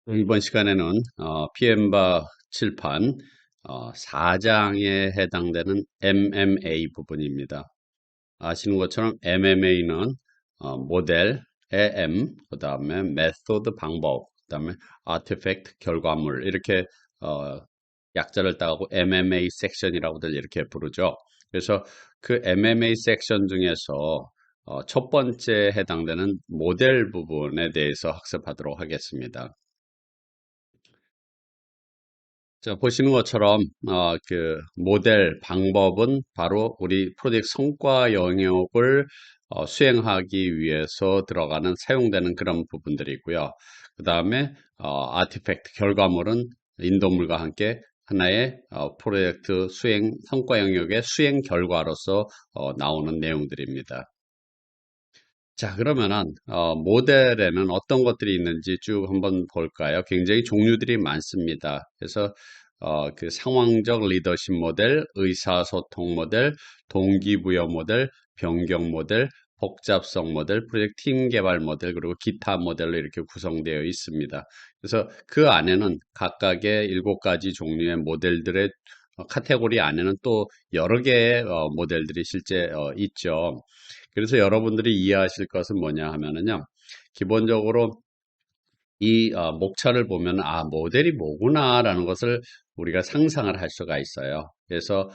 이번 시간에는 PM바 칠판 4장에 해당되는 MMA 부분입니다. 아시는 것처럼 MMA는 모델의 M, 그 다음에 메소드 방법, 그 다음에 아티팩트 결과물 이렇게 어, 약자를 따가고 MMA 섹션이라고들 이렇게 부르죠. 그래서 그 MMA 섹션 중에서 첫 번째 해당되는 모델 부분에 대해서 학습하도록 하겠습니다. 자, 보시는 것처럼, 그, 모델 방법은 바로 우리 프로젝트 성과 영역을 수행하기 위해서 들어가는, 사용되는 그런 부분들이고요. 그 다음에, 아티팩트, 결과물은 인도물과 함께 하나의 프로젝트 수행, 성과 영역의 수행 결과로서 나오는 내용들입니다. 자, 그러면은, 모델에는 어떤 것들이 있는지 쭉 한번 볼까요? 굉장히 종류들이 많습니다. 그래서, 그 상황적 리더십 모델, 의사소통 모델, 동기부여 모델, 변경 모델, 복잡성 모델, 프로젝트 팀 개발 모델, 그리고 기타 모델로 이렇게 구성되어 있습니다. 그래서 그 안에는 각각의 7가지 종류의 모델들의 카테고리 안에는 또 여러 개의 모델들이 실제 있죠. 그래서 여러분들이 이해하실 것은 뭐냐 하면은요, 기본적으로 이 목차를 보면 모델이 뭐구나라는 것을 우리가 상상을 할 수가 있어요. 그래서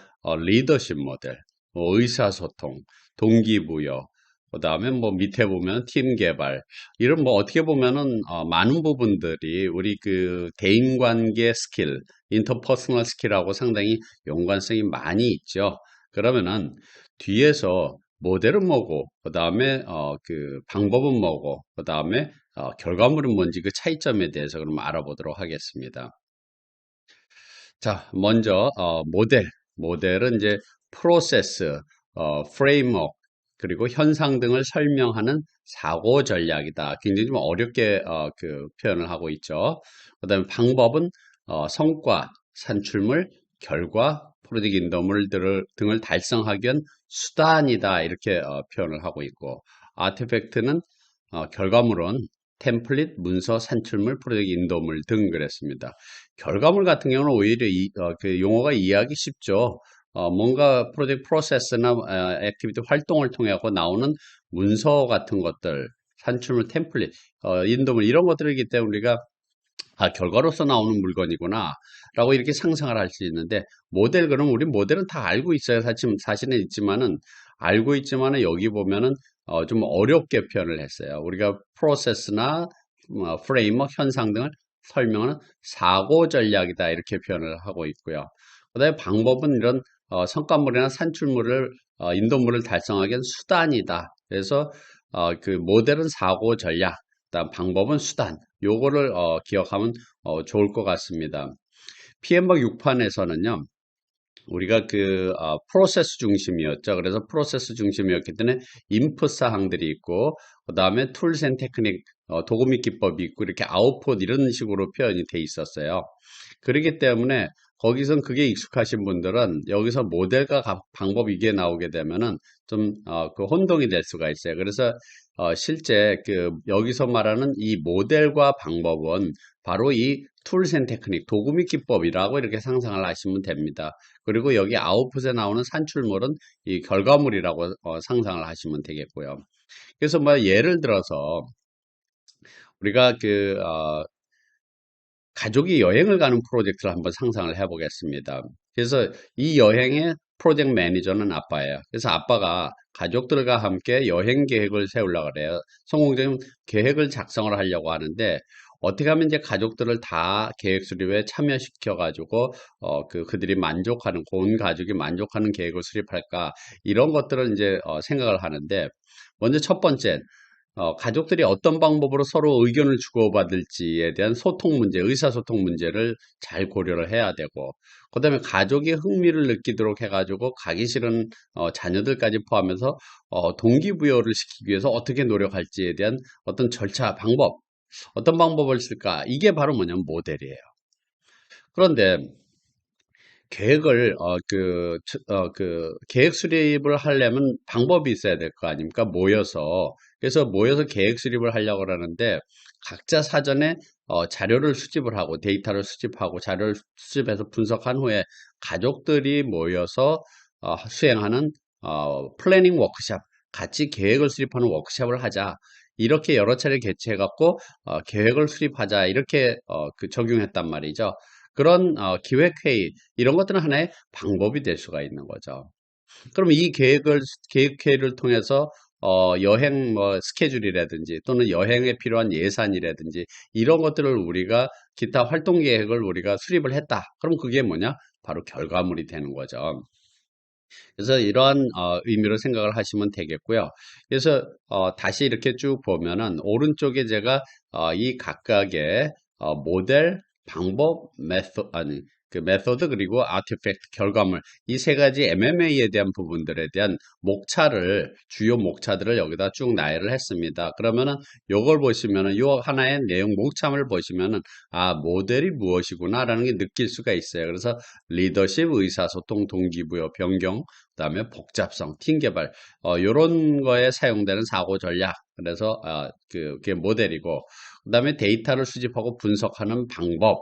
리더십 모델, 의사소통, 동기부여, 그 다음에 뭐 밑에 보면 팀 개발, 이런 뭐 어떻게 보면은 많은 부분들이 우리 그 대인관계 스킬, 인터퍼스널 스킬하고 상당히 연관성이 많이 있죠. 그러면은 뒤에서 모델은 뭐고, 그 다음에 그 방법은 뭐고, 그 다음에 결과물은 뭔지 그 차이점에 대해서 그럼 알아보도록 하겠습니다. 자, 먼저 모델. 모델은 이제 프로세스, 프레임워크, 그리고 현상 등을 설명하는 사고 전략이다. 굉장히 좀 어렵게 그 표현을 하고 있죠. 그다음에 방법은 성과, 산출물, 결과, 프로젝트 인도물 등을 달성하기 위한 수단이다. 이렇게 표현을 하고 있고, 아티팩트는 결과물은 템플릿, 문서, 산출물, 프로젝트 인도물 등 그랬습니다. 결과물 같은 경우는 오히려 그 용어가 이해하기 쉽죠. 뭔가 프로젝트 프로세스나 액티비티 활동을 통해 나오는 문서 같은 것들, 산출물, 템플릿, 인도물 이런 것들이기 때문에 우리가 결과로서 나오는 물건이구나 라고 이렇게 상상을 할 수 있는데, 모델, 그럼 우리 모델은 다 알고 있어요. 사실은 있지만은 알고 있지만은 여기 보면은 좀 어렵게 표현을 했어요. 우리가 프로세스나 프레임워크, 현상 등을 설명하는 사고 전략이다 이렇게 표현을 하고 있고요. 그다음에 방법은 이런 성과물이나 산출물을 인도물을 달성하기 위한 수단이다. 그래서 그 모델은 사고 전략, 그다음 방법은 수단. 요거를 기억하면 좋을 것 같습니다. PM박 6판에서는요. 우리가 그 프로세스 중심이었죠. 그래서 프로세스 중심이었기 때문에 인풋 사항들이 있고, 그 다음에 툴스 앤 테크닉, 도구 및 기법이 있고, 이렇게 아웃풋 이런 식으로 표현이 돼 있었어요. 그렇기 때문에 거기선 그게 익숙하신 분들은 여기서 모델과 방법 이게 나오게 되면은 좀 그 혼동이 될 수가 있어요. 그래서 실제 그 여기서 말하는 이 모델과 방법은 바로 이 툴스 앤 테크닉, 도구 및 기법이라고 이렇게 상상을 하시면 됩니다. 그리고 여기 아웃풋에 나오는 산출물은 이 결과물이라고 상상을 하시면 되겠고요. 그래서 뭐 예를 들어서 우리가 그 가족이 여행을 가는 프로젝트를 한번 상상을 해보겠습니다. 그래서 이 여행의 프로젝트 매니저는 아빠예요. 그래서 아빠가 가족들과 함께 여행 계획을 세우려고 그래요. 성공적인 계획을 작성을 하려고 하는데 어떻게 하면 이제 가족들을 다 계획 수립에 참여시켜 가지고 그들이 만족하는, 온 가족이 만족하는 계획을 수립할까, 이런 것들을 이제 생각을 하는데, 먼저 첫 번째, 가족들이 어떤 방법으로 서로 의견을 주고받을지에 대한 소통 문제, 의사소통 문제를 잘 고려를 해야 되고, 그 다음에 가족이 흥미를 느끼도록 해가지고 가기 싫은 자녀들까지 포함해서 동기부여를 시키기 위해서 어떻게 노력할지에 대한 어떤 절차, 방법, 어떤 방법을 쓸까? 이게 바로 뭐냐면 모델이에요. 그런데 계획을 계획 수립을 하려면 방법이 있어야 될 거 아닙니까? 모여서. 그래서 모여서 계획 수립을 하려고 하는데 각자 사전에 자료를 수집을 하고 데이터를 수집하고 자료를 수집해서 분석한 후에 가족들이 모여서 수행하는 플래닝 워크샵, 같이 계획을 수립하는 워크샵을 하자. 이렇게 여러 차례 개최해 갖고 계획을 수립하자 이렇게 적용했단 말이죠. 그런 기획회의 이런 것들은 하나의 방법이 될 수가 있는 거죠. 그럼 이 계획회의를 통해서 여행 스케줄이라든지 또는 여행에 필요한 예산이라든지 이런 것들을 우리가 기타 활동 계획을 우리가 수립을 했다. 그럼 그게 뭐냐? 바로 결과물이 되는 거죠. 그래서 이러한 의미로 생각을 하시면 되겠고요. 그래서 다시 이렇게 쭉 보면은 오른쪽에 제가 이 각각의 모델, 방법, 메소드 그리고 아티팩트 결과물 이 세 가지 MMA에 대한 부분들에 대한 주요 목차들을 여기다 쭉 나열을 했습니다. 그러면은 요걸 보시면은 요 하나의 내용 목차를 보시면은 모델이 무엇이구나라는 게 느낄 수가 있어요. 그래서 리더십, 의사소통, 동기부여, 변경, 그다음에 복잡성, 팀 개발 요런 거에 사용되는 사고 전략. 그래서 그게 모델이고 그다음에 데이터를 수집하고 분석하는 방법,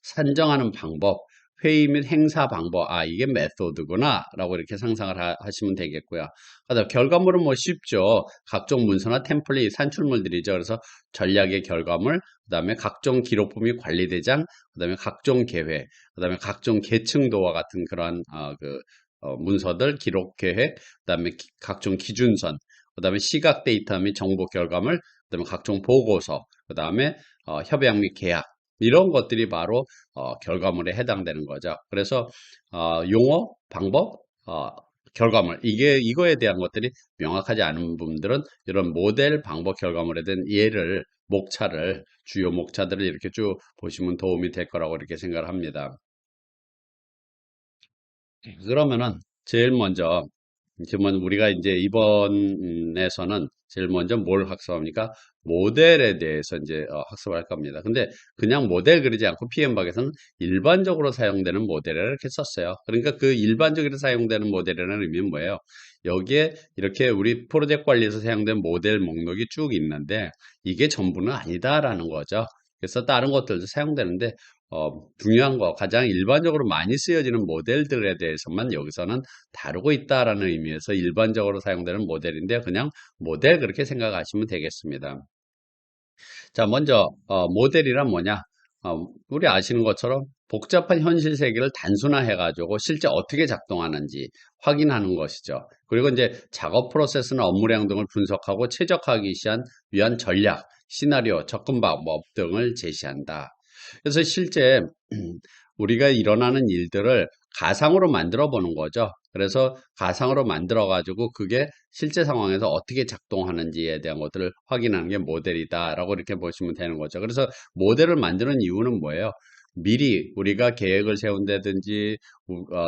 산정하는 방법, 회의 및 행사 방법, 이게 메소드구나 라고 이렇게 상상을 하시면 되겠고요. 그다음 결과물은 뭐 쉽죠. 각종 문서나 템플릿, 산출물들이죠. 그래서 전략의 결과물, 그다음에 각종 기록부 및 관리대장, 그다음에 각종 계획, 그다음에 각종 계층도와 같은 그러한 문서들, 기록 계획, 그다음에 각종 기준선, 그다음에 시각 데이터 및 정보 결과물, 그다음에 각종 보고서, 그다음에 협약 및 계약 이런 것들이 바로 결과물에 해당되는 거죠. 그래서 용어, 방법, 결과물 이거에 대한 것들이 명확하지 않은 부분들은 이런 모델, 방법, 결과물에 대한 주요 목차들을 이렇게 쭉 보시면 도움이 될 거라고 이렇게 생각을 합니다. 그러면은 제일 먼저 그러면 우리가 이제 이번에서는 제일 먼저 뭘 학습합니까? 모델에 대해서 이제 학습을 할 겁니다. 근데 그냥 모델 그리지 않고 PM박에서는 일반적으로 사용되는 모델을 이렇게 썼어요. 그러니까 그 일반적으로 사용되는 모델이라는 의미는 뭐예요? 여기에 이렇게 우리 프로젝트 관리에서 사용된 모델 목록이 쭉 있는데 이게 전부는 아니다라는 거죠. 그래서 다른 것들도 사용되는데 중요한 거, 가장 일반적으로 많이 쓰여지는 모델들에 대해서만 여기서는 다루고 있다라는 의미에서 일반적으로 사용되는 모델인데 그냥 모델 그렇게 생각하시면 되겠습니다. 자, 먼저 모델이란 뭐냐? 우리 아시는 것처럼 복잡한 현실 세계를 단순화해 가지고 실제 어떻게 작동하는지 확인하는 것이죠. 그리고 이제 작업 프로세스나 업무량 등을 분석하고 최적화하기 위한 전략, 시나리오, 접근 방법 등을 제시한다. 그래서 실제 우리가 일어나는 일들을 가상으로 만들어 보는 거죠. 그래서 가상으로 만들어 가지고 그게 실제 상황에서 어떻게 작동하는지에 대한 것들을 확인하는 게 모델이다라고 이렇게 보시면 되는 거죠. 그래서 모델을 만드는 이유는 뭐예요? 미리 우리가 계획을 세운다든지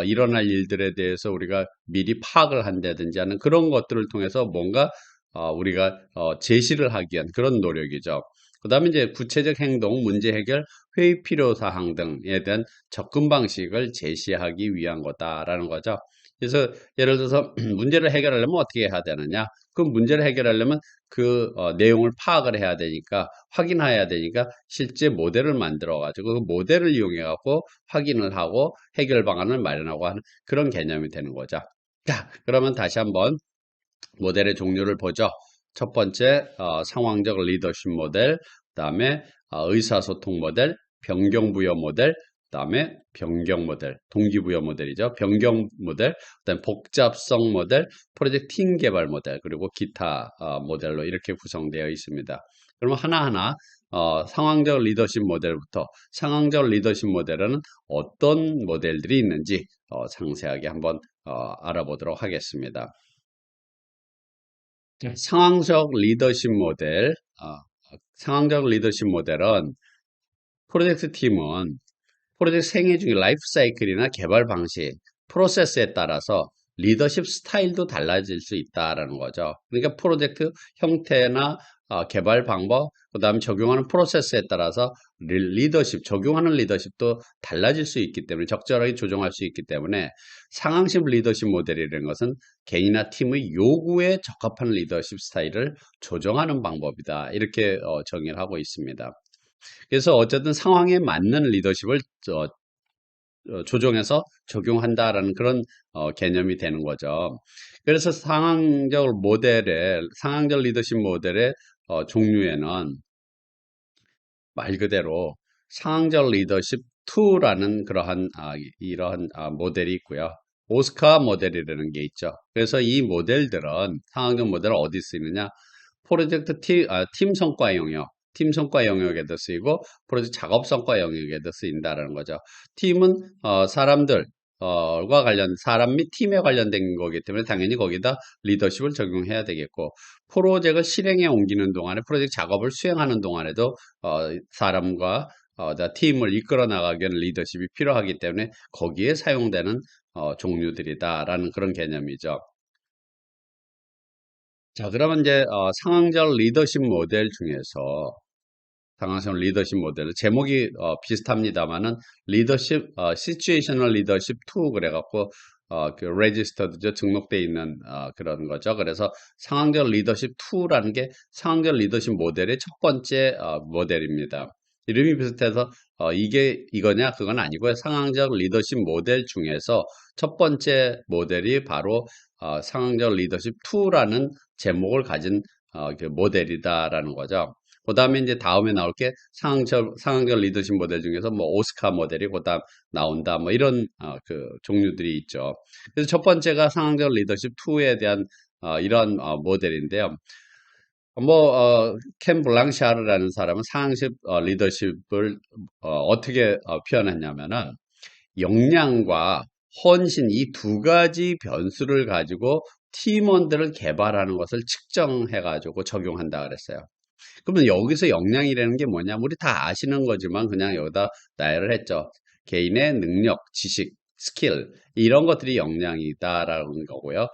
일어날 일들에 대해서 우리가 미리 파악을 한다든지 하는 그런 것들을 통해서 뭔가 우리가 제시를 하기 위한 그런 노력이죠. 그 다음에 이제 구체적 행동, 문제 해결, 회의 필요 사항 등에 대한 접근 방식을 제시하기 위한 거다라는 거죠. 그래서 예를 들어서 문제를 해결하려면 어떻게 해야 되느냐? 그 문제를 해결하려면 그 내용을 파악을 해야 되니까 확인해야 되니까 실제 모델을 만들어 가지고 그 모델을 이용해 갖고 확인을 하고 해결 방안을 마련하고 하는 그런 개념이 되는 거죠. 자, 그러면 다시 한번 모델의 종류를 보죠. 첫 번째 상황적 리더십 모델, 그다음에 의사소통 모델, 변경부여 모델, 그다음에 변경 모델, 동기부여 모델이죠. 변경 모델, 그다음에 복잡성 모델, 프로젝트 팀 개발 모델, 그리고 기타 모델로 이렇게 구성되어 있습니다. 그러면 하나하나 상황적 리더십 모델부터 상황적 리더십 모델에는 어떤 모델들이 있는지 상세하게 한번 알아보도록 하겠습니다. 상황적 리더십 모델, 상황적 리더십 모델은 프로젝트 팀은 프로젝트 생애 중에 라이프 사이클이나 개발 방식, 프로세스에 따라서 리더십 스타일도 달라질 수 있다라는 거죠. 그러니까 프로젝트 형태나 개발 방법, 그 다음에 적용하는 프로세스에 따라서 리더십, 적용하는 리더십도 달라질 수 있기 때문에 적절하게 조정할 수 있기 때문에 상황식 리더십 모델이라는 것은 개인이나 팀의 요구에 적합한 리더십 스타일을 조정하는 방법이다. 이렇게 정의를 하고 있습니다. 그래서 어쨌든 상황에 맞는 리더십을 조정해서 적용한다라는 그런 개념이 되는 거죠. 그래서 상황적 리더십 모델의 종류에는 말 그대로 상황적 리더십 2라는 이러한 모델이 있고요. 오스카 모델이라는 게 있죠. 그래서 이 모델들은 상황적 모델은 어디 쓰이느냐? 프로젝트 팀 성과 영역, 팀 성과 영역에도 쓰이고 프로젝트 작업 성과 영역에도 쓰인다라는 거죠. 팀은 사람 및 팀에 관련된 거기 때문에 당연히 거기다 리더십을 적용해야 되겠고, 프로젝트를 실행에 옮기는 동안에 프로젝트 작업을 수행하는 동안에도 사람과 팀을 이끌어 나가기 위한 리더십이 필요하기 때문에 거기에 사용되는 종류들이다라는 그런 개념이죠. 자, 그러면 이제 상황적 리더십 모델 중에서 상황적 리더십 모델 제목이 비슷합니다만은 리더십 시츄에이셔널 리더십 2 그래갖고 그 레지스터드죠, 등록돼 있는 그런 거죠. 그래서 상황적 리더십 2라는 게 상황적 리더십 모델의 첫 번째 모델입니다. 이름이 비슷해서 이게 이거냐 그건 아니고요. 상황적 리더십 모델 중에서 첫 번째 모델이 바로 상황적 리더십 2라는 제목을 가진 그 모델이다라는 거죠. 그 다음에 이제 다음에 나올 게 상황적 리더십 모델 중에서 뭐 오스카 모델이 그다음 나온다 뭐 이런 그 종류들이 있죠. 그래서 첫 번째가 상황적 리더십 2에 대한 이런 모델인데요. 켄 블랑샤르라는 사람은 상황적 리더십을 어떻게 표현했냐면은 역량과 헌신 이 두 가지 변수를 가지고 팀원들을 개발하는 것을 측정해 가지고 적용한다 그랬어요. 그러면 여기서 역량이라는 게 뭐냐? 우리 다 아시는 거지만 그냥 여기다 나열을 했죠. 개인의 능력, 지식, 스킬 이런 것들이 역량이다라는 거고요.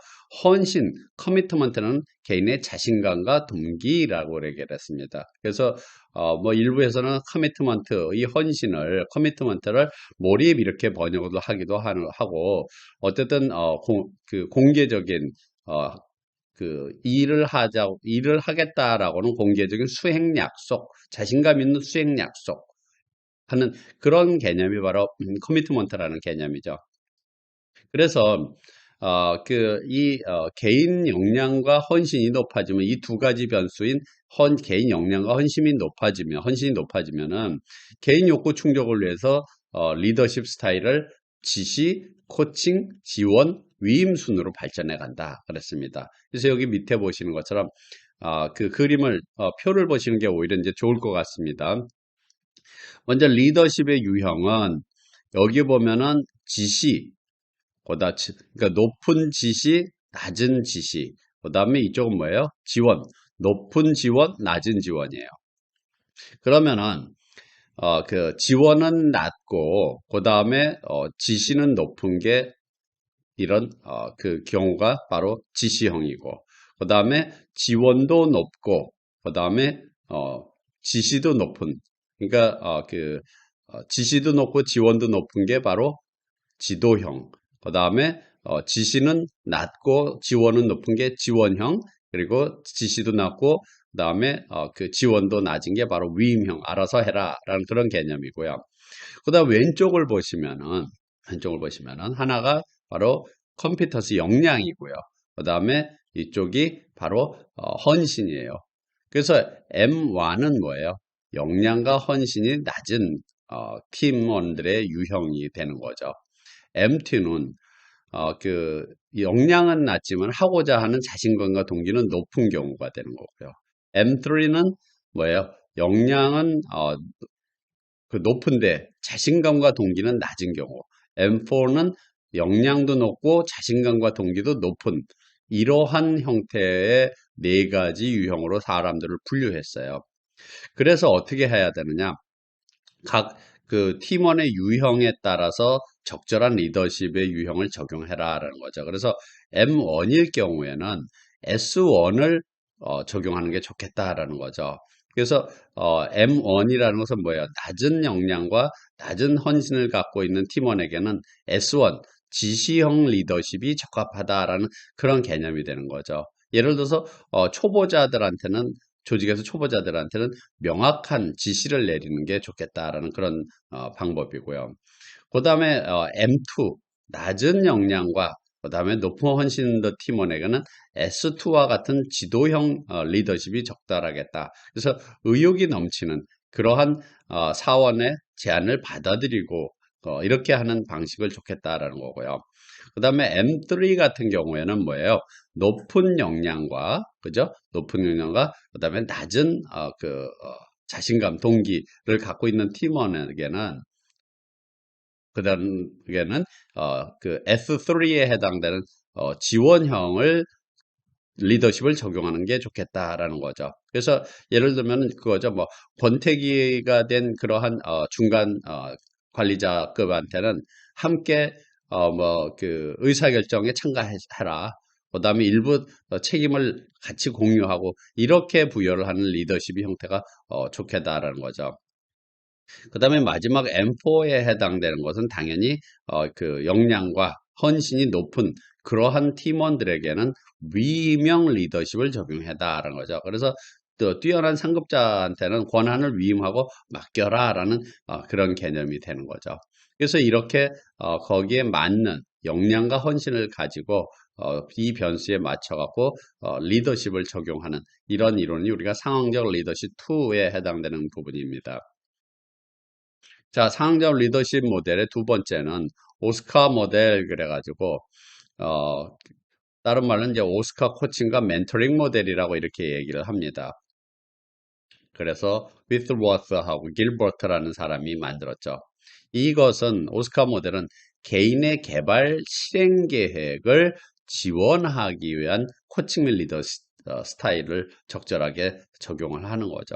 헌신, 커미트먼트는 개인의 자신감과 동기라고 얘기를 했습니다. 그래서 뭐 일부에서는 이 커미트먼트를 몰입 이렇게 번역을 하기도 하고 어쨌든 그 공개적인 일을 하겠다라고는 공개적인 수행 약속, 자신감 있는 수행 약속 하는 그런 개념이 바로 커미트먼트라는 개념이죠. 그래서 개인 역량과 헌신이 높아지면 이 두 가지 변수인 개인 역량과 헌신이 높아지면은 개인 욕구 충족을 위해서 리더십 스타일을 지시, 코칭, 지원, 위임 순으로 발전해 간다 그랬습니다. 그래서 여기 밑에 보시는 것처럼 그 그림을 표를 보시는 게 오히려 이제 좋을 것 같습니다. 먼저 리더십의 유형은 여기 보면은 지시, 그러니까 높은 지시, 낮은 지시. 그 다음에 이쪽은 뭐예요? 지원. 높은 지원, 낮은 지원이에요. 그러면은 그 지원은 낮고 그 다음에 지시는 높은 게 이런 그 경우가 바로 지시형이고 그 다음에 지원도 높고 그 다음에 지시도 높은 그러니까 지시도 높고 지원도 높은 게 바로 지도형. 그 다음에 지시는 낮고 지원은 높은 게 지원형. 그리고 지시도 낮고 그 다음에 그 지원도 낮은 게 바로 위임형. 알아서 해라 라는 그런 개념이고요. 그 다음 왼쪽을 보시면은 하나가 바로 컴피터스 역량이고요. 그 다음에 이쪽이 바로 헌신이에요. 그래서 M1은 뭐예요? 역량과 헌신이 낮은 팀원들의 유형이 되는 거죠. M2는 그 역량은 낮지만 하고자 하는 자신감과 동기는 높은 경우가 되는 거고요. M3는 뭐예요? 역량은 그 높은데 자신감과 동기는 낮은 경우. M4는 역량도 높고 자신감과 동기도 높은 이러한 형태의 네 가지 유형으로 사람들을 분류했어요. 그래서 어떻게 해야 되느냐? 각 그 팀원의 유형에 따라서 적절한 리더십의 유형을 적용해라라는 거죠. 그래서 M1일 경우에는 S1을 적용하는 게 좋겠다라는 거죠. 그래서 M1이라는 것은 뭐예요? 낮은 역량과 낮은 헌신을 갖고 있는 팀원에게는 S1 지시형 리더십이 적합하다라는 그런 개념이 되는 거죠. 예를 들어서 초보자들한테는 조직에서 초보자들한테는 명확한 지시를 내리는 게 좋겠다라는 그런 방법이고요. 그 다음에 M2 낮은 역량과 그 다음에 높은 헌신도 팀원에게는 S2와 같은 지도형 리더십이 적절하겠다. 그래서 의욕이 넘치는 그러한 사원의 제안을 받아들이고 이렇게 하는 방식을 좋겠다라는 거고요. 그 다음에 M3 같은 경우에는 뭐예요? 높은 역량과 그죠? 높은 역량과 그 다음에 낮은 자신감, 동기를 갖고 있는 팀원에게는 그다음에는 그 S3에 해당되는 지원형을 리더십을 적용하는 게 좋겠다라는 거죠. 그래서 예를 들면 그거죠. 뭐 권태기가 된 그러한 중간 관리자급한테는 함께 뭐 그 의사결정에 참가해라. 그다음에 일부 책임을 같이 공유하고 이렇게 부여를 하는 리더십의 형태가 좋겠다라는 거죠. 그 다음에 마지막 M4에 해당되는 것은 당연히 그 역량과 헌신이 높은 그러한 팀원들에게는 위임형 리더십을 적용해다라는 거죠. 그래서 또 뛰어난 상급자한테는 권한을 위임하고 맡겨라라는 그런 개념이 되는 거죠. 그래서 이렇게 거기에 맞는 역량과 헌신을 가지고 이 변수에 맞춰갖고 리더십을 적용하는 이런 이론이 우리가 상황적 리더십 2에 해당되는 부분입니다. 자, 상황적 리더십 모델의 두 번째는 오스카 모델 그래가지고 다른 말은 이제 오스카 코칭과 멘토링 모델이라고 이렇게 얘기를 합니다. 그래서 위트워스하고 길버트라는 사람이 만들었죠. 이것은 오스카 모델은 개인의 개발 실행 계획을 지원하기 위한 코칭 및 리더 스타일을 적절하게 적용을 하는 거죠.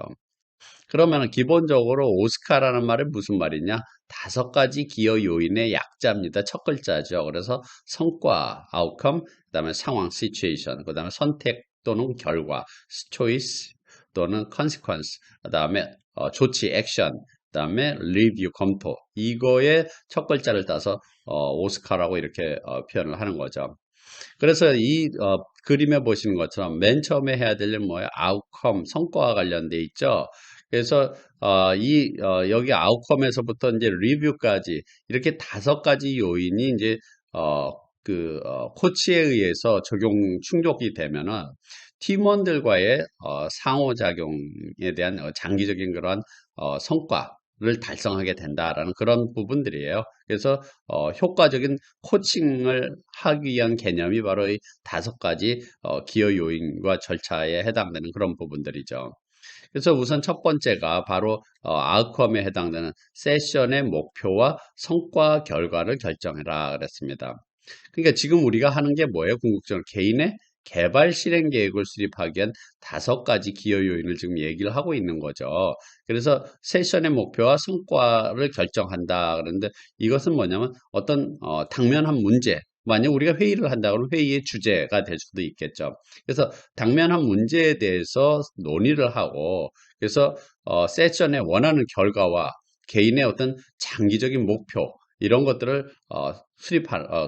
그러면 기본적으로 오스카라는 말은 무슨 말이냐? 5가지 기여 요인의 약자입니다. 첫 글자죠. 그래서 성과, outcome, 그 다음에 상황, situation, 그 다음에 선택 또는 결과, choice 또는 consequence, 그 다음에 조치, action, 그 다음에 review, 검토. 이거의 첫 글자를 따서 오스카라고 이렇게 표현을 하는 거죠. 그래서 이 그림에 보시는 것처럼 맨 처음에 해야 될 일은 뭐예요? 아웃컴, 성과와 관련돼 있죠. 그래서 여기 아웃컴에서부터 이제 리뷰까지 이렇게 5가지 요인이 이제 코치에 의해서 적용 충족이 되면은 팀원들과의 상호작용에 대한 장기적인 그러한 성과를 달성하게 된다라는 그런 부분들이에요. 그래서 효과적인 코칭을 하기 위한 개념이 바로 이 5가지 기여 요인과 절차에 해당되는 그런 부분들이죠. 그래서 우선 첫 번째가 바로 아웃컴에 해당되는 세션의 목표와 성과 결과를 결정해라 그랬습니다. 그러니까 지금 우리가 하는 게 뭐예요? 궁극적으로 개인의 개발 실행 계획을 수립하기 위한 5가지 기여 요인을 지금 얘기를 하고 있는 거죠. 그래서 세션의 목표와 성과를 결정한다. 그런데 이것은 뭐냐면 어떤 당면한 문제, 만약 우리가 회의를 한다 그러면 회의의 주제가 될 수도 있겠죠. 그래서 당면한 문제에 대해서 논의를 하고 그래서 세션에 원하는 결과와 개인의 어떤 장기적인 목표 이런 것들을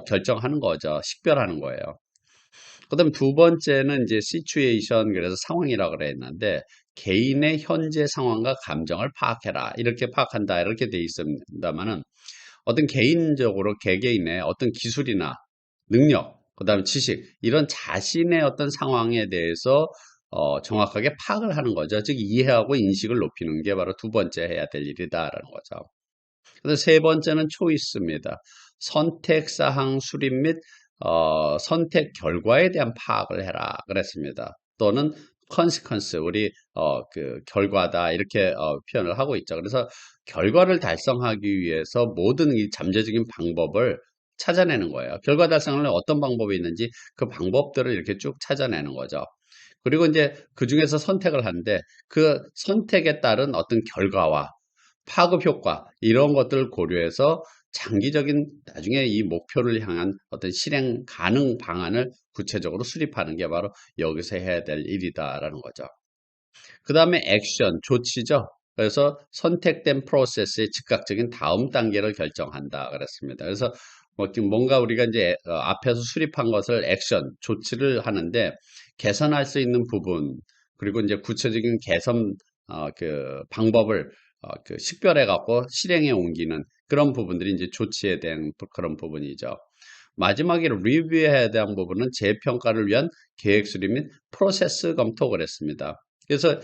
결정하는 거죠. 식별하는 거예요. 그 다음 두 번째는 이제 시츄에이션 그래서 상황이라고 그랬는데 개인의 현재 상황과 감정을 파악해라 이렇게 파악한다 이렇게 돼 있습니다만은 어떤 개인적으로 개개인의 어떤 기술이나 능력 그 다음 지식 이런 자신의 어떤 상황에 대해서 정확하게 파악을 하는 거죠. 즉 이해하고 인식을 높이는 게 바로 두 번째 해야 될 일이다라는 거죠. 그래서 세 번째는 초이스입니다. 선택 사항 수립 및 선택 결과에 대한 파악을 해라 그랬습니다. 또는 consequence 우리 그 결과다 이렇게 표현을 하고 있죠. 그래서 결과를 달성하기 위해서 모든 이 잠재적인 방법을 찾아내는 거예요. 결과 달성하려면 어떤 방법이 있는지 그 방법들을 이렇게 쭉 찾아내는 거죠. 그리고 이제 그 중에서 선택을 하는데 그 선택에 따른 어떤 결과와 파급 효과 이런 것들을 고려해서 장기적인 나중에 이 목표를 향한 어떤 실행 가능 방안을 구체적으로 수립하는 게 바로 여기서 해야 될 일이다라는 거죠. 그 다음에 액션, 조치죠. 그래서 선택된 프로세스의 즉각적인 다음 단계를 결정한다 그랬습니다. 그래서 뭐 지금 뭔가 우리가 이제 앞에서 수립한 것을 액션, 조치를 하는데 개선할 수 있는 부분 그리고 이제 구체적인 개선 그 방법을 그 식별해 갖고 실행에 옮기는 그런 부분들이 이제 조치에 대한 그런 부분이죠. 마지막에 리뷰해야 대한 부분은 재평가를 위한 계획 수립 및 프로세스 검토 그랬습니다. 그래서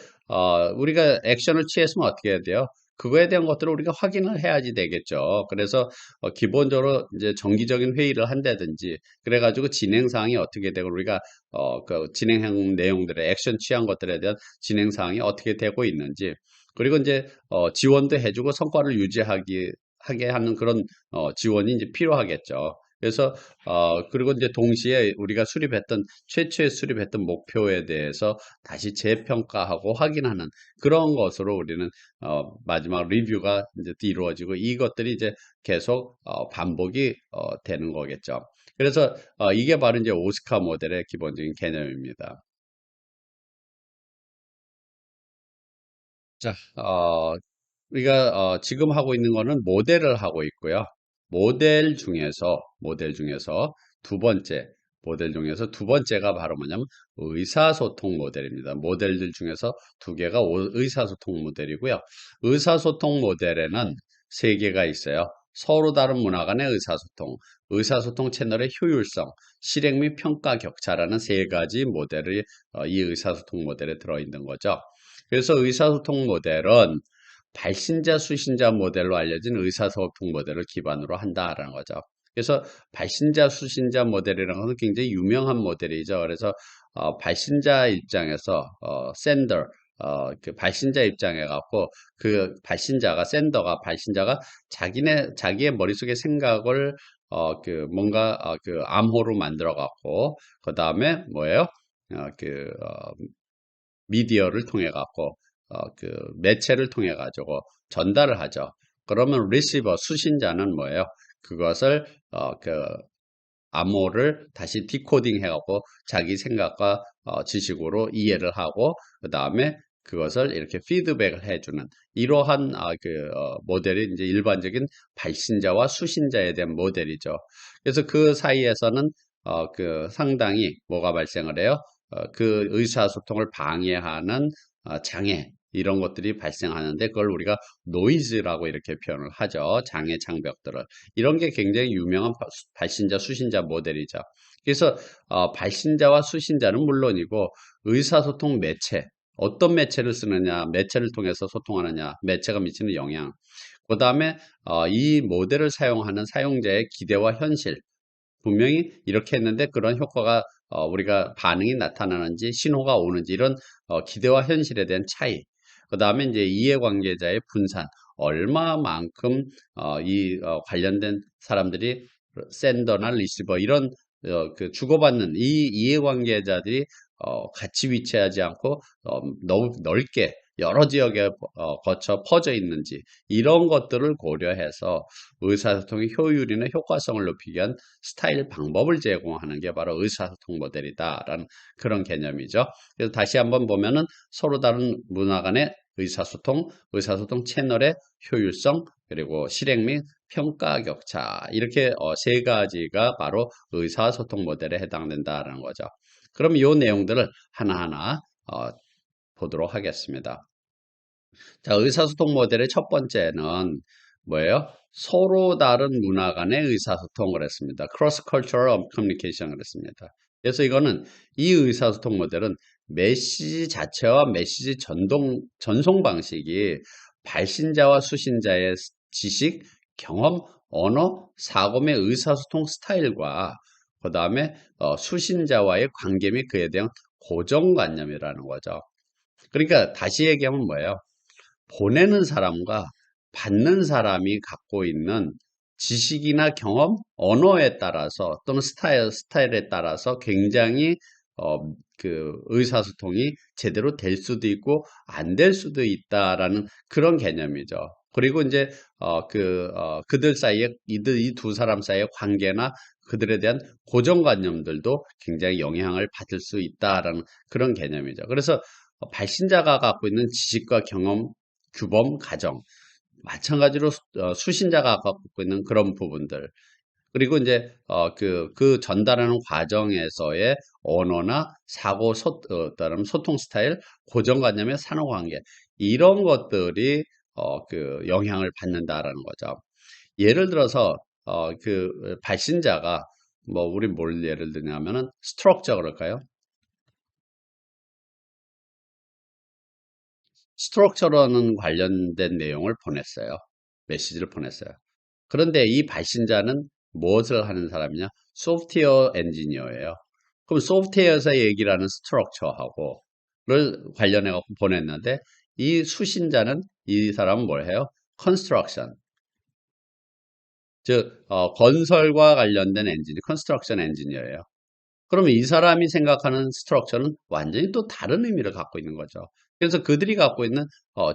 우리가 액션을 취했으면 어떻게 해야 돼요? 그거에 대한 것들을 우리가 확인을 해야지 되겠죠. 그래서 기본적으로 이제 정기적인 회의를 한다든지 그래가지고 진행 사항이 어떻게 되고 우리가 그 진행한 내용들의 액션 취한 것들에 대한 진행 사항이 어떻게 되고 있는지 그리고 이제 지원도 해주고 성과를 유지하기 하게 하는 그런 지원이 이제 필요하겠죠. 그래서 그리고 이제 동시에 우리가 수립했던 최초에 수립했던 목표에 대해서 다시 재평가하고 확인하는 그런 것으로 우리는 마지막 리뷰가 이제 이루어지고 이것들이 이제 계속 반복이 되는 거겠죠. 그래서 이게 바로 이제 오스카 모델의 기본적인 개념입니다. 자, 우리가 지금 하고 있는 거는 모델을 하고 있고요. 모델 중에서 두 번째, 모델 중에서 두 번째가 바로 뭐냐면 의사소통 모델입니다. 모델들 중에서 두 개가 의사소통 모델이고요. 의사소통 모델에는 세 개가 있어요. 서로 다른 문화 간의 의사소통, 의사소통 채널의 효율성, 실행 및 평가 격차라는 세 가지 모델이 이 의사소통 모델에 들어있는 거죠. 그래서 의사소통 모델은 발신자 수신자 모델로 알려진 의사소통 모델을 기반으로 한다라는 거죠. 그래서 발신자 수신자 모델이라는 것은 굉장히 유명한 모델이죠. 그래서 발신자 입장에서 sender 그 발신자 입장에 갖고 그 sender가 발신자가 자기의 머릿속의 생각을 그 뭔가 그 암호로 만들어 갖고 그 다음에 뭐예요? 그 미디어를 통해 갖고 그 매체를 통해 가지고 전달을 하죠. 그러면 리시버 수신자는 뭐예요? 그것을 그 암호를 다시 디코딩 해갖고 자기 생각과 지식으로 이해를 하고 그 다음에 그것을 이렇게 피드백을 해주는 이러한 모델이 이제 일반적인 발신자와 수신자에 대한 모델이죠. 그래서 그 사이에서는 그 상당히 뭐가 발생을 해요? 그 의사소통을 방해하는 장애 이런 것들이 발생하는데 그걸 우리가 노이즈라고 이렇게 표현을 하죠. 장애 장벽들을. 이런 게 굉장히 유명한 발신자 수신자 모델이죠. 그래서 발신자와 수신자는 물론이고 의사소통 매체 어떤 매체를 쓰느냐 매체를 통해서 소통하느냐 매체가 미치는 영향 그 다음에 이 모델을 사용하는 사용자의 기대와 현실 분명히 이렇게 했는데 그런 효과가 우리가 반응이 나타나는지 신호가 오는지 이런 기대와 현실에 대한 차이 그 다음에 이제 이해관계자의 분산 얼마만큼 이 관련된 사람들이 센더나 리시버 이런 그 주고받는 이 이해관계자들이 같이 위치하지 않고 넓게 여러 지역에 거쳐 퍼져 있는지 이런 것들을 고려해서 의사소통의 효율이나 효과성을 높이기 위한 스타일 방법을 제공하는 게 바로 의사소통 모델이다라는 그런 개념이죠. 그래서 다시 한번 보면은 서로 다른 문화 간의 의사소통 채널의 효율성, 그리고 실행 및 평가 격차 이렇게 세 가지가 바로 의사소통 모델에 해당된다라는 거죠. 그럼 이 내용들을 하나하나 보도록 하겠습니다. 자, 의사소통 모델의 첫 번째는 뭐예요? 서로 다른 문화 간의 의사소통을 했습니다. Cross Cultural Communication을 했습니다. 그래서 이거는 이 의사소통 모델은 메시지 자체와 메시지 전송 방식이 발신자와 수신자의 지식, 경험, 언어, 사고의 의사소통 스타일과 그 다음에 수신자와의 관계 및 그에 대한 고정관념이라는 거죠. 그러니까 다시 얘기하면 뭐예요? 보내는 사람과 받는 사람이 갖고 있는 지식이나 경험, 언어에 따라서 또는 스타일에 따라서 굉장히 그 의사소통이 제대로 될 수도 있고 안 될 수도 있다라는 그런 개념이죠. 그리고 이제 그들 사이에 이 두 사람 사이의 관계나 그들에 대한 고정관념들도 굉장히 영향을 받을 수 있다라는 그런 개념이죠. 그래서 발신자가 갖고 있는 지식과 경험, 규범, 가정, 마찬가지로 수신자가 갖고 있는 그런 부분들, 그리고 이제 그 전달하는 과정에서의 언어나 따른 소통 스타일, 고정관념의 상호관계, 이런 것들이 영향을 받는다라는 거죠. 예를 들어서 발신자가 뭐 우리 뭘 예를 드냐면은 스트럭처 그럴까요? 스트럭처라는 관련된 내용을 보냈어요. 메시지를 보냈어요. 그런데 이 발신자는 무엇을 하는 사람이냐? 소프트웨어 엔지니어예요. 그럼 소프트웨어에서 얘기를 하는 스트럭처하고를 관련해 갖고 보냈는데 이 수신자는 이 사람은 뭘 해요? 컨스트럭션. 즉 건설과 관련된 컨스트럭션 엔지니어예요. 그러면 이 사람이 생각하는 스트럭처는 완전히 또 다른 의미를 갖고 있는 거죠. 그래서 그들이 갖고 있는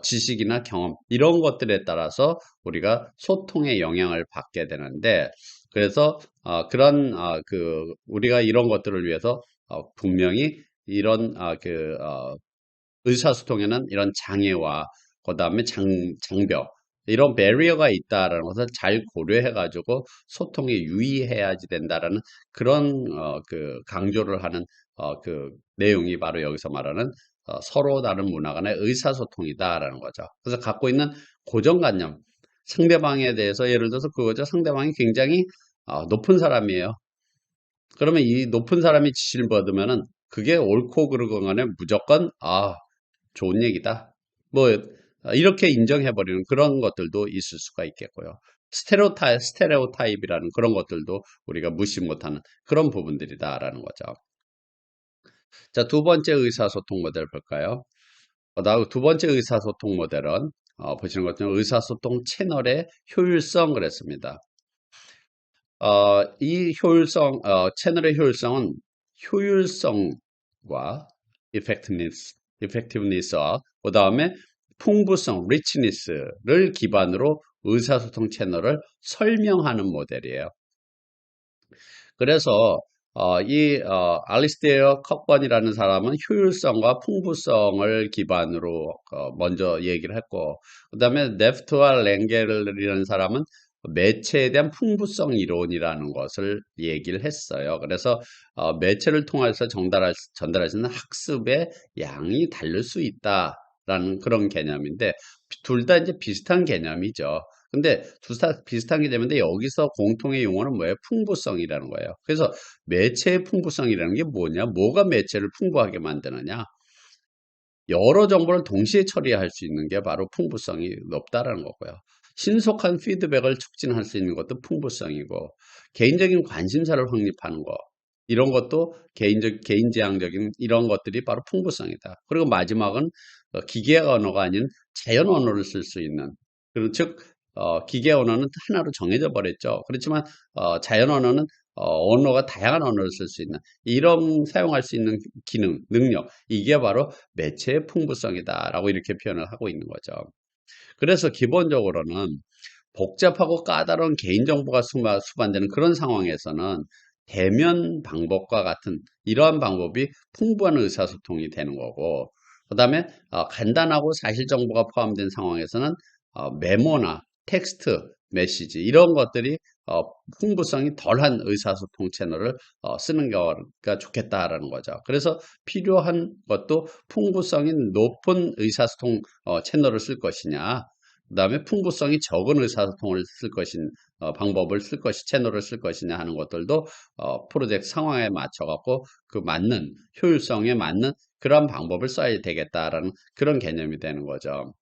지식이나 경험 이런 것들에 따라서 우리가 소통에 영향을 받게 되는데 그래서 우리가 이런 것들을 위해서 분명히 이런 의사소통에는 이런 장애와 그다음에 장벽 이런 배리어가 있다라는 것을 잘 고려해 가지고 소통에 유의해야지 된다라는 그런 강조를 하는 내용이 바로 여기서 말하는 서로 다른 문화 간의 의사소통이다라는 거죠. 그래서 갖고 있는 고정관념, 상대방에 대해서 예를 들어서 그거죠. 상대방이 굉장히 높은 사람이에요. 그러면 이 높은 사람이 지시를 받으면은 그게 옳고 그르건 간에 무조건 좋은 얘기다. 뭐 이렇게 인정해버리는 그런 것들도 있을 수가 있겠고요. 스테레오타입이라는 그런 것들도 우리가 무시 못하는 그런 부분들이다라는 거죠. 자, 두 번째 의사소통 모델 볼까요? 두 번째 의사소통 모델은 보시는 것처럼 의사소통 채널의 효율성 그랬습니다. 이 채널의 효율성은 효율성과 effectiveness와 그 다음에 풍부성, richness를 기반으로 의사소통 채널을 설명하는 모델이에요. 그래서 알리스테어 컵번이라는 사람은 효율성과 풍부성을 기반으로 먼저 얘기를 했고, 그 다음에 네프트와 랭겔이라는 사람은 매체에 대한 풍부성 이론이라는 것을 얘기를 했어요. 그래서 매체를 통해서 전달할 수 있는 학습의 양이 다를 수 있다라는 그런 개념인데 둘 다 이제 비슷한 개념이죠. 근데 비슷한 개념인데 여기서 공통의 용어는 뭐예요? 풍부성이라는 거예요. 그래서 매체의 풍부성이라는 게 뭐냐? 뭐가 매체를 풍부하게 만드느냐? 여러 정보를 동시에 처리할 수 있는 게 바로 풍부성이 높다라는 거고요. 신속한 피드백을 촉진할 수 있는 것도 풍부성이고, 개인적인 관심사를 확립하는 거, 이런 것도 개인지향적인 이런 것들이 바로 풍부성이다. 그리고 마지막은 기계 언어가 아닌 자연 언어를 쓸 수 있는, 즉, 기계 언어는 하나로 정해져 버렸죠. 그렇지만, 자연 언어는 언어가 다양한 언어를 쓸 수 있는, 이런 사용할 수 있는 기능, 능력, 이게 바로 매체의 풍부성이다라고 이렇게 표현을 하고 있는 거죠. 그래서 기본적으로는 복잡하고 까다로운 개인정보가 수반되는 그런 상황에서는 대면 방법과 같은 이러한 방법이 풍부한 의사소통이 되는 거고, 그 다음에 간단하고 사실 정보가 포함된 상황에서는 메모나 텍스트, 메시지 이런 것들이 풍부성이 덜한 의사소통 채널을 쓰는 거가 좋겠다라는 거죠. 그래서 필요한 것도 풍부성이 높은 의사소통 채널을 쓸 것이냐, 그 다음에 풍부성이 적은 의사소통을 쓸 방법을 채널을 쓸 것이냐 하는 것들도 프로젝트 상황에 맞춰 갖고 그 맞는 효율성에 맞는 그런 방법을 써야 되겠다라는 그런 개념이 되는 거죠.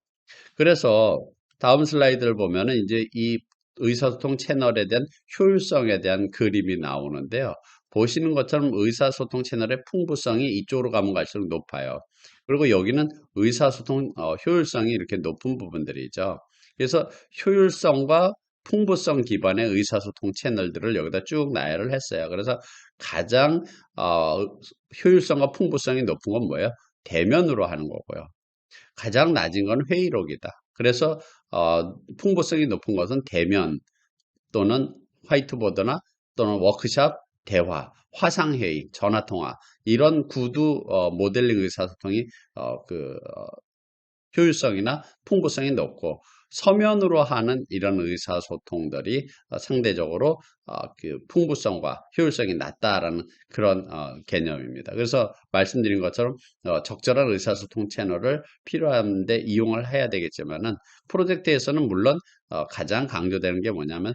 그래서 다음 슬라이드를 보면은 이제 이 의사소통 채널에 대한 효율성에 대한 그림이 나오는데요. 보시는 것처럼 의사소통 채널의 풍부성이 이쪽으로 가면 갈수록 높아요. 그리고 여기는 의사소통 효율성이 이렇게 높은 부분들이죠. 그래서 효율성과 풍부성 기반의 의사소통 채널들을 여기다 쭉 나열을 했어요. 그래서 가장 효율성과 풍부성이 높은 건 뭐예요? 대면으로 하는 거고요. 가장 낮은 건 회의록이다. 그래서 풍부성이 높은 것은 대면 또는 화이트보드나 또는 워크샵, 대화, 화상회의, 전화통화 이런 구두 모델링 의사소통이 효율성이나 풍부성이 높고 서면으로 하는 이런 의사소통들이 상대적으로 풍부성과 효율성이 낮다라는 그런 개념입니다. 그래서 말씀드린 것처럼 적절한 의사소통 채널을 필요한데 이용을 해야 되겠지만은 프로젝트에서는 물론 가장 강조되는 게 뭐냐면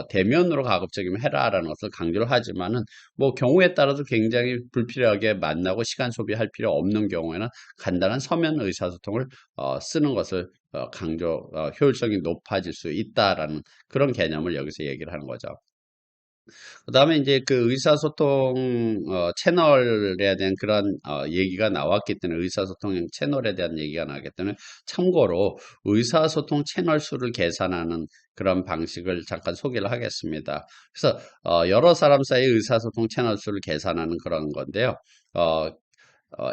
대면으로 가급적이면 해라라는 것을 강조를 하지만은 뭐 경우에 따라서 굉장히 불필요하게 만나고 시간 소비할 필요 없는 경우에는 간단한 서면 의사소통을 쓰는 것을 효율성이 높아질 수 있다라는 그런 개념을 여기서 얘기를 하는 거죠. 그 다음에 이제 그 의사소통 채널에 대한 그런 얘기가 나왔기 때문에 의사소통 채널에 대한 얘기가 나왔기 때문에 참고로 의사소통 채널 수를 계산하는 그런 방식을 잠깐 소개를 하겠습니다. 그래서 여러 사람 사이 의사소통 채널 수를 계산하는 그런 건데요.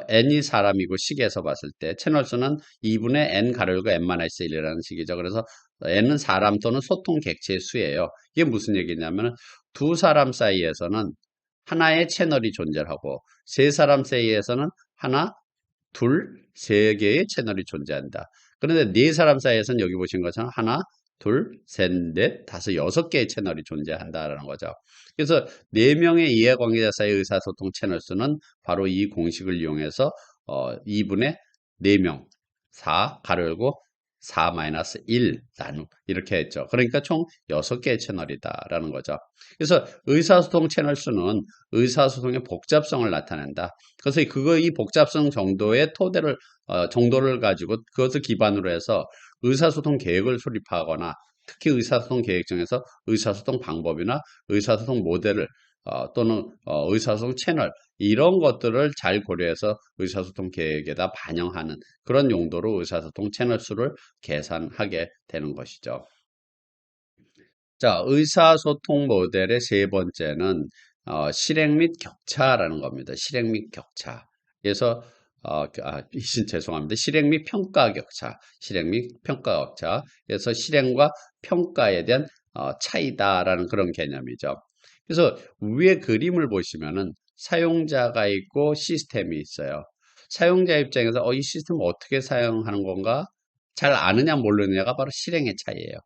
n이 사람이고 식에서 봤을 때 채널 수는 2분의 n 가로열고 n-1이라는 식이죠. 그래서 n은 사람 또는 소통 객체의 수예요. 이게 무슨 얘기냐면 두 사람 사이에서는 하나의 채널이 존재하고 세 사람 사이에서는 하나, 둘, 세 개의 채널이 존재한다. 그런데 네 사람 사이에서는 여기 보신 것처럼 하나, 둘, 셋, 넷, 다섯, 여섯 개의 채널이 존재한다라는 거죠. 그래서 4명의 이해관계자 사이 의사소통 채널 수는 바로 이 공식을 이용해서 2분의 4명, 4 가로 열고 4-1 나누 이렇게 했죠. 그러니까 총 6개의 채널이다라는 거죠. 그래서 의사소통 채널 수는 의사소통의 복잡성을 나타낸다. 그래서 이 복잡성 정도의 정도를 가지고 그것을 기반으로 해서 의사소통 계획을 수립하거나 특히 의사소통 계획 중에서 의사소통 방법이나 의사소통 모델을 또는 의사소통 채널 이런 것들을 잘 고려해서 의사소통 계획에다 반영하는 그런 용도로 의사소통 채널 수를 계산하게 되는 것이죠. 자, 의사소통 모델의 세 번째는 실행 및 격차라는 겁니다. 실행 및 격차. 그래서 죄송합니다. 실행 및 평가 격차. 실행 및 평가 격차. 그래서 실행과 평가에 대한 차이다라는 그런 개념이죠. 그래서 위에 그림을 보시면은 사용자가 있고 시스템이 있어요. 사용자 입장에서 이 시스템을 어떻게 사용하는 건가 잘 아느냐 모르느냐가 바로 실행의 차이예요.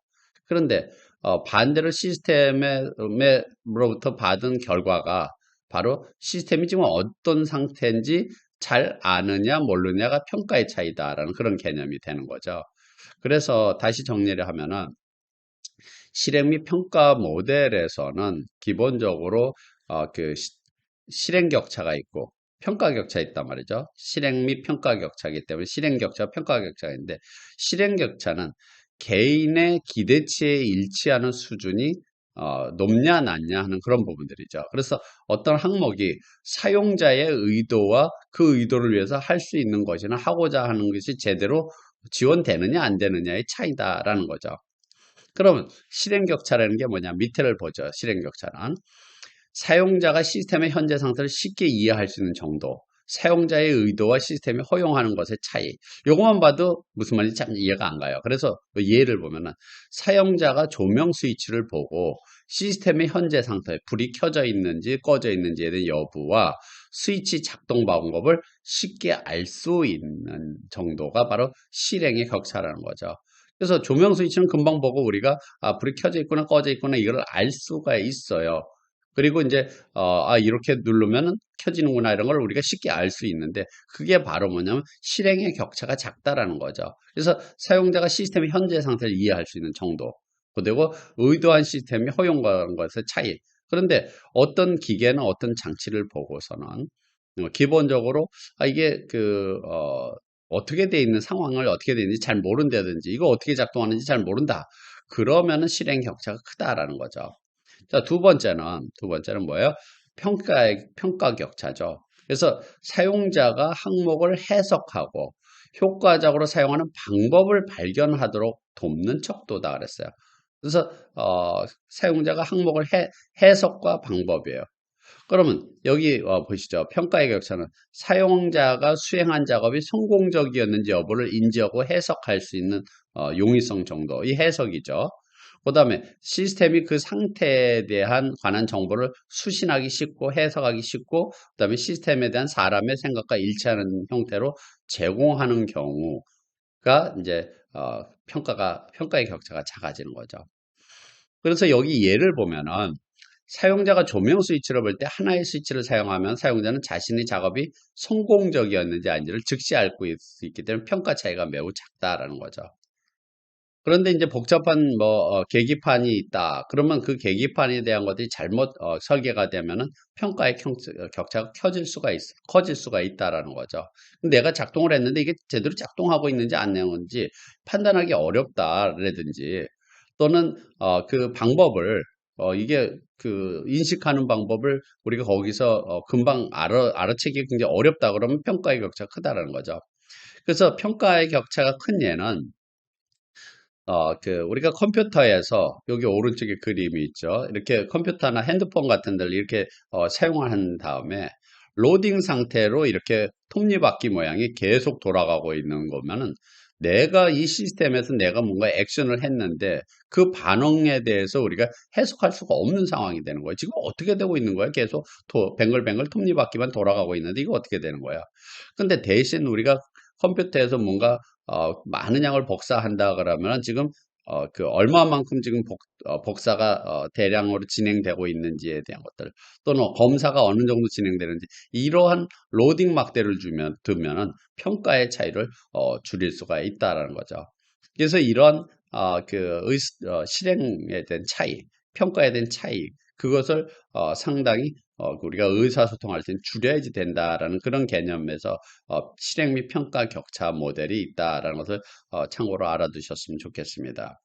그런데 반대로 시스템으로부터 받은 결과가 바로 시스템이 지금 어떤 상태인지 잘 아느냐 모르느냐가 평가의 차이다라는 그런 개념이 되는 거죠. 그래서 다시 정리를 하면은 실행 및 평가 모델에서는 기본적으로 실행 격차가 있고 평가 격차 있단 말이죠. 실행 및 평가 격차이기 때문에 실행 격차, 평가 격차가 있는데 실행 격차는 개인의 기대치에 일치하는 수준이 높냐 낮냐 하는 그런 부분들이죠. 그래서 어떤 항목이 사용자의 의도와 그 의도를 위해서 할 수 있는 것이나 하고자 하는 것이 제대로 지원되느냐 안 되느냐의 차이다라는 거죠. 그러면 실행 격차라는 게 뭐냐? 밑에를 보죠. 실행 격차는 사용자가 시스템의 현재 상태를 쉽게 이해할 수 있는 정도, 사용자의 의도와 시스템이 허용하는 것의 차이. 요것만 봐도 무슨 말인지 참 이해가 안 가요. 그래서 예를 보면은 사용자가 조명 스위치를 보고 시스템의 현재 상태, 불이 켜져 있는지 꺼져 있는지에 대한 여부와 스위치 작동 방법을 쉽게 알 수 있는 정도가 바로 실행의 격차라는 거죠. 그래서 조명 스위치는 금방 보고 우리가 불이 켜져 있구나 꺼져 있구나 이걸 알 수가 있어요. 그리고 이제 이렇게 누르면 켜지는구나 이런 걸 우리가 쉽게 알 수 있는데 그게 바로 뭐냐면 실행의 격차가 작다라는 거죠. 그래서 사용자가 시스템의 현재 상태를 이해할 수 있는 정도 그리고 의도한 시스템이 허용하는 것의 차이. 그런데 어떤 기계는 어떤 장치를 보고서는 기본적으로 이게 어떻게 돼 있는 상황을 어떻게 돼 있는지 잘 모른다든지 이거 어떻게 작동하는지 잘 모른다. 그러면은 실행 격차가 크다라는 거죠. 자, 두 번째는 뭐예요? 평가 격차죠. 그래서 사용자가 항목을 해석하고 효과적으로 사용하는 방법을 발견하도록 돕는 척도다 그랬어요. 그래서 사용자가 항목을 해석과 방법이에요. 그러면 여기 보시죠. 평가의 격차는 사용자가 수행한 작업이 성공적이었는지 여부를 인지하고 해석할 수 있는 용이성 정도, 이 해석이죠. 그 다음에 시스템이 그 상태에 대한 관한 정보를 수신하기 쉽고 해석하기 쉽고, 그 다음에 시스템에 대한 사람의 생각과 일치하는 형태로 제공하는 경우가 이제 평가의 격차가 작아지는 거죠. 그래서 여기 예를 보면은 사용자가 조명 스위치를 볼 때 하나의 스위치를 사용하면 사용자는 자신의 작업이 성공적이었는지 아닌지를 즉시 알 수 있기 때문에 평가 차이가 매우 작다라는 거죠. 그런데 이제 복잡한 계기판이 있다. 그러면 그 계기판에 대한 것들이 잘못 설계가 되면은 평가의 격차가 커질 수가 있다라는 거죠. 내가 작동을 했는데 이게 제대로 작동하고 있는지 안 되는지 판단하기 어렵다라든지, 또는 그 방법을 이게 그 인식하는 방법을 우리가 거기서 금방 알아채기 굉장히 어렵다 그러면 평가의 격차가 크다라는 거죠. 그래서 평가의 격차가 큰 예는 우리가 컴퓨터에서 여기 오른쪽에 그림이 있죠. 이렇게 컴퓨터나 핸드폰 같은 데를 이렇게 사용한 다음에 로딩 상태로 이렇게 톱니바퀴 모양이 계속 돌아가고 있는 거면은, 내가 이 시스템에서 내가 뭔가 액션을 했는데 그 반응에 대해서 우리가 해석할 수가 없는 상황이 되는 거예요. 지금 어떻게 되고 있는 거야? 계속 뱅글뱅글 톱니바퀴만 돌아가고 있는데 이거 어떻게 되는 거야? 근데 대신 우리가 컴퓨터에서 뭔가 많은 양을 복사한다 그러면 지금 그 얼마만큼 지금 복사가 대량으로 진행되고 있는지에 대한 것들, 또는 검사가 어느 정도 진행되는지, 이러한 로딩 막대를 두면은 평가의 차이를 줄일 수가 있다라는 거죠. 그래서 이런 실행에 대한 차이, 평가에 대한 차이, 그것을 상당히 우리가 의사소통할 때는 줄여야지 된다라는 그런 개념에서 실행 및 평가 격차 모델이 있다라는 것을 참고로 알아두셨으면 좋겠습니다.